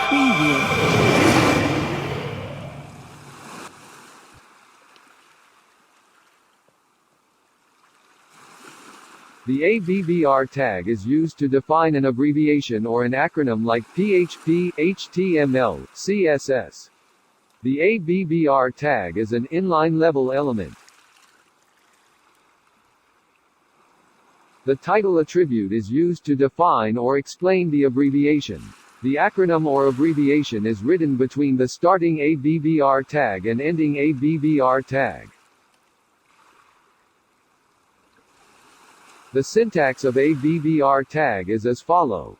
Preview. The ABBR tag is used to define an abbreviation or an acronym like PHP, HTML, CSS. The ABBR tag is an inline-level element. The title attribute is used to define or explain the abbreviation. The acronym or abbreviation is written between the starting ABBR tag and ending ABBR tag. The syntax of ABBR tag is as follows.